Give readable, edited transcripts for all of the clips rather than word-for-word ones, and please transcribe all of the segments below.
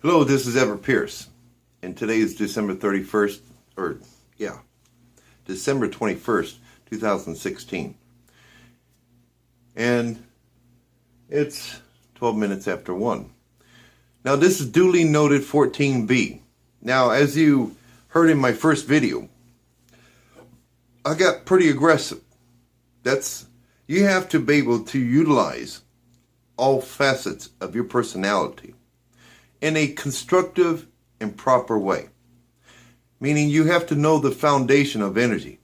Hello, this is Everett Pierce, and today is December 31st, December 21st, 2016. And it's 12 minutes after 1. Now, this is duly noted 14B. Now, as you heard in my first video, I got pretty aggressive. You have to be able to utilize all facets of your personality in a constructive and proper way. Meaning you have to know the foundation of energy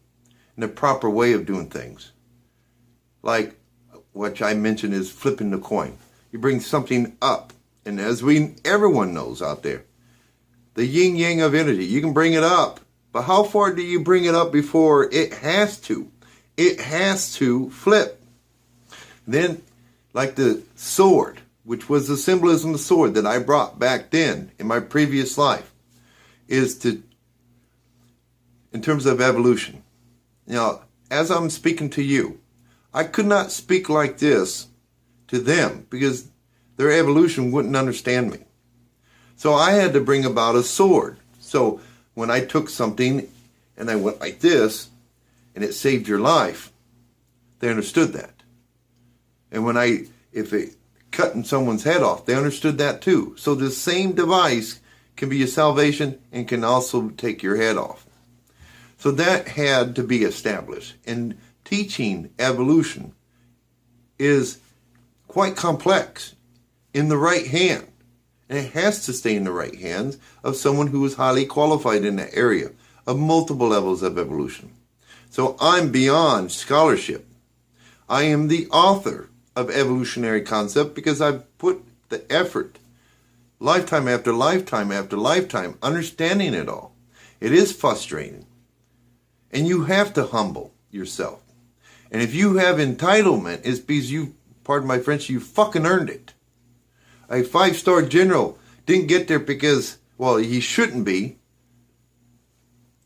and the proper way of doing things. Like what I mentioned is flipping the coin. You bring something up, and as everyone knows out there, the yin-yang of energy, you can bring it up, but how far do you bring it up before it has to? It has to flip. Then, like the sword, which was the symbolism of the sword that I brought back then in my previous life, is in terms of evolution. Now, as I'm speaking to you, I could not speak like this to them because their evolution wouldn't understand me. So I had to bring about a sword. So when I took something and I went like this and it saved your life, they understood that. And if it cutting someone's head off, they understood that too. So the same device can be a salvation and can also take your head off. So that had to be established. And teaching evolution is quite complex in the right hand. And it has to stay in the right hands of someone who is highly qualified in that area of multiple levels of evolution. So I'm beyond scholarship. I am the author of evolutionary concept because I've put the effort, lifetime after lifetime after lifetime, understanding it all. It is frustrating. And you have to humble yourself. And if you have entitlement, it's because you, pardon my French, you fucking earned it. A 5-star general didn't get there because, well, he shouldn't be,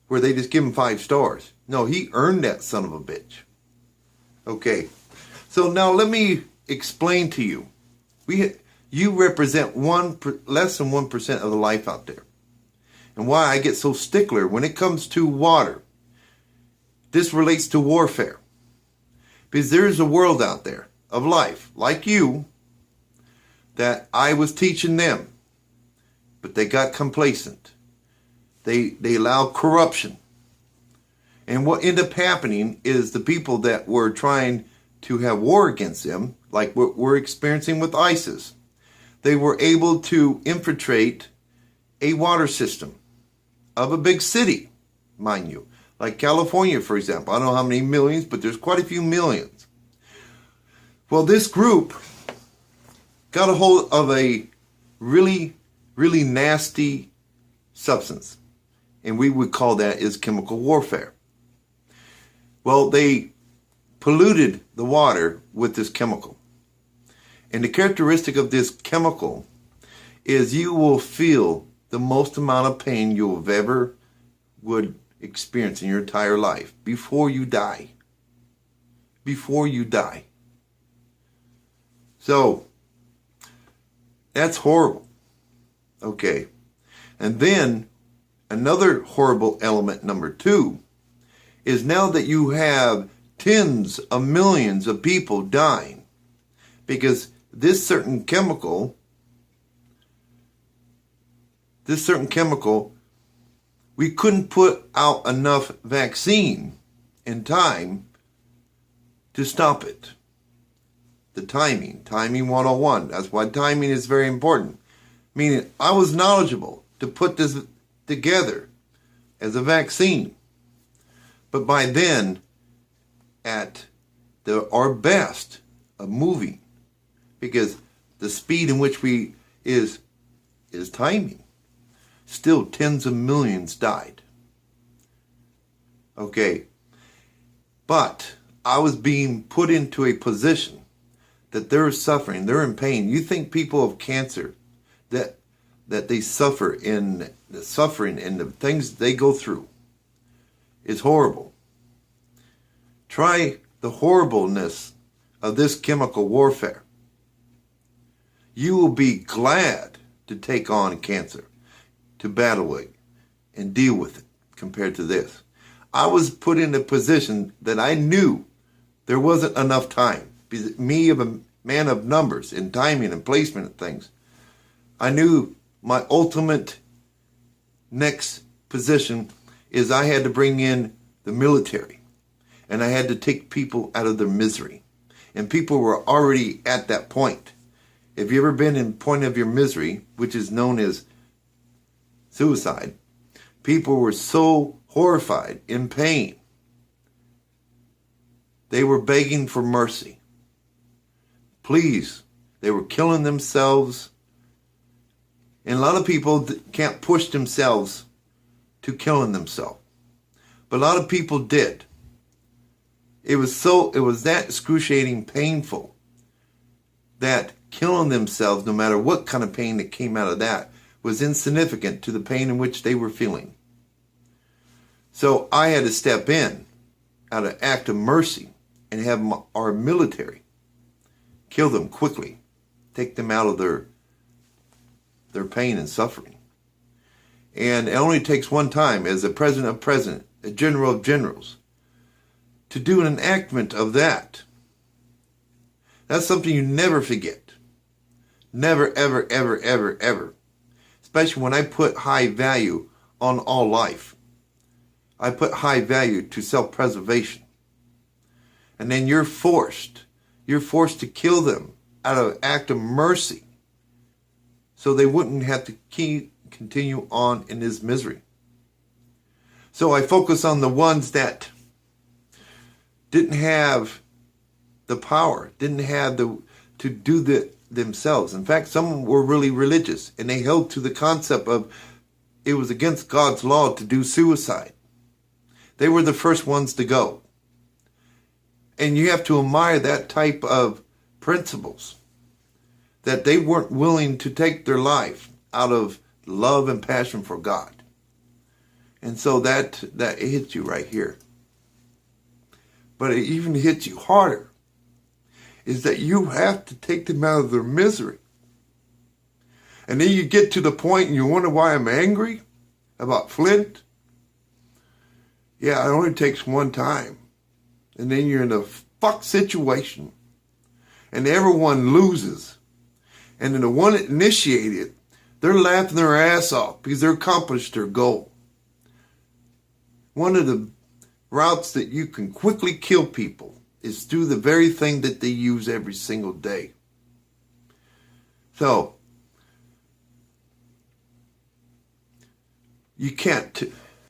where they just give him 5 stars. No, he earned that son of a bitch. Okay. So now let me explain to you. You represent less than 1% of the life out there. And why I get so stickler when it comes to water. This relates to warfare. Because there is a world out there of life, like you, that I was teaching them. But they got complacent. They allowed corruption. And what ended up happening is the people that were trying to have war against them, like what we're experiencing with ISIS, they were able to infiltrate a water system of a big city, mind you. Like California, for example. I don't know how many millions, but there's quite a few millions. Well, this group got a hold of a really, really nasty substance. And we would call that is chemical warfare. Well, they polluted the water with this chemical. And the characteristic of this chemical is you will feel the most amount of pain you have ever would experience in your entire life before you die. Before you die. So, that's horrible. Okay. And then, another horrible element, number 2, is now that you have tens of millions of people dying because this certain chemical, we couldn't put out enough vaccine in time to stop it. The timing 101. That's why timing is very important. Meaning, I was knowledgeable to put this together as a vaccine. But by then, at our best of moving, because the speed in which is timing, still tens of millions died. Okay, but I was being put into a position that they're suffering, they're in pain. You think people of cancer that they suffer in the suffering and the things they go through is horrible. Try the horribleness of this chemical warfare. You will be glad to take on cancer, to battle it and deal with it compared to this. I was put in a position that I knew there wasn't enough time. Me, of a man of numbers and timing and placement of things, I knew my ultimate next position is I had to bring in the military, and I had to take people out of their misery. And people were already at that point. Have you ever been in point of your misery, which is known as suicide? People were so horrified, in pain. They were begging for mercy. Please. They were killing themselves. And a lot of people can't push themselves to killing themselves. But a lot of people did. It was that excruciating painful that killing themselves, no matter what kind of pain that came out of that, was insignificant to the pain in which they were feeling. So I had to step in out of act of mercy and have our military kill them quickly, take them out of their pain and suffering. And it only takes one time as a president of presidents, a general of generals, to do an enactment of that. That's something you never forget. Never, ever, ever, ever, ever. Especially when I put high value on all life. I put high value to self-preservation. And then you're forced to kill them out of act of mercy so they wouldn't have to continue on in this misery. So I focus on the ones that didn't have the power, didn't have to do themselves. In fact, some were really religious, and they held to the concept of it was against God's law to do suicide. They were the first ones to go. And you have to admire that type of principles, that they weren't willing to take their life out of love and passion for God. And so that hits you right here. But it even hits you harder, is that you have to take them out of their misery. And then you get to the point and you wonder why I'm angry about Flint. Yeah, it only takes one time. And then you're in a fuck situation. And everyone loses. And then the one that initiated, they're laughing their ass off because they accomplished their goal. One of the routes that you can quickly kill people is through the very thing that they use every single day. So, you can't